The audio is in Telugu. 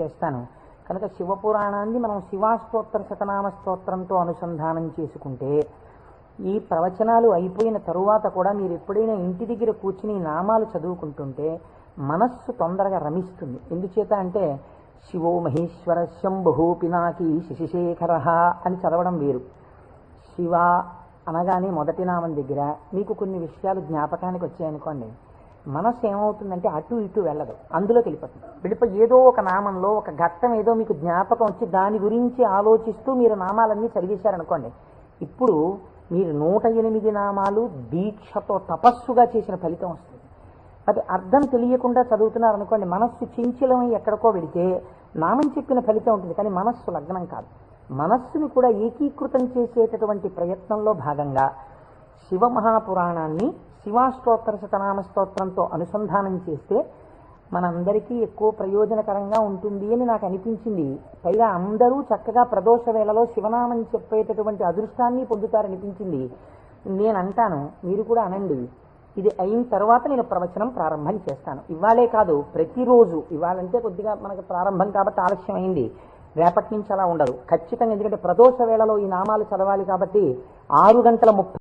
చేస్తాను. కనుక శివపురాణాన్ని మనం శివాష్టోత్తర శతనామ స్తోత్రంతో అనుసంధానం చేసుకుంటే ఈ ప్రవచనాలు అయిపోయిన తరువాత కూడా మీరు ఎప్పుడైనా ఇంటి దగ్గర కూర్చుని నామాలు చదువుకుంటుంటే మనస్సు తొందరగా రమిస్తుంది. ఎందుచేత అంటే శివో మహేశ్వర శంభు పినాకి శశిశేఖర అని చదవడం వేరు. శివ అనగానే మొదటి నామం దగ్గర మీకు కొన్ని విషయాలు జ్ఞాపకానికి వచ్చాయనుకోండి, మనస్సు ఏమవుతుందంటే అటు ఇటు వెళ్ళదు, అందులోకి వెళ్ళిపోయి ఏదో ఒక నామంలో ఒక ఘట్టం ఏదో మీకు జ్ఞాపకం వచ్చి దాని గురించి ఆలోచిస్తూ మీరు నామాలన్నీ చదివేశారనుకోండి, ఇప్పుడు మీరు 108 నామాలు దీక్షతో తపస్సుగా చేసిన ఫలితం వస్తుంది. అది అర్థం తెలియకుండా చదువుతున్నారనుకోండి, మనస్సు చించలమై ఎక్కడికో వెళితే నామం చెప్పిన ఫలితం ఉంటుంది, కానీ మనస్సు లగ్నం కాదు. మనస్సుని కూడా ఏకీకృతం చేసేటటువంటి ప్రయత్నంలో భాగంగా శివమహాపురాణాన్ని శివాష్టోత్తర శతనామ స్తోత్రంతో అనుసంధానం చేస్తే మనందరికీ ఎక్కువ ప్రయోజనకరంగా ఉంటుంది అని నాకు అనిపించింది. పైగా అందరూ చక్కగా ప్రదోష వేళలో శివనామం చెప్పేటటువంటి అదృష్టాన్ని పొందుతారనిపించింది. నేను అంటాను, మీరు కూడా అనండి. ఇది అయిన తర్వాత నేను ప్రవచనం ప్రారంభం చేస్తాను. ఇవాళే కాదు, ప్రతిరోజు. ఇవాళంటే కొద్దిగా మనకు ప్రారంభం కాబట్టి ఆలస్యం అయింది, రేపటి నుంచి అలా ఉండదు ఖచ్చితంగా. ఎందుకంటే ప్రదోష వేళలో ఈ నామాలు చదవాలి కాబట్టి 6:30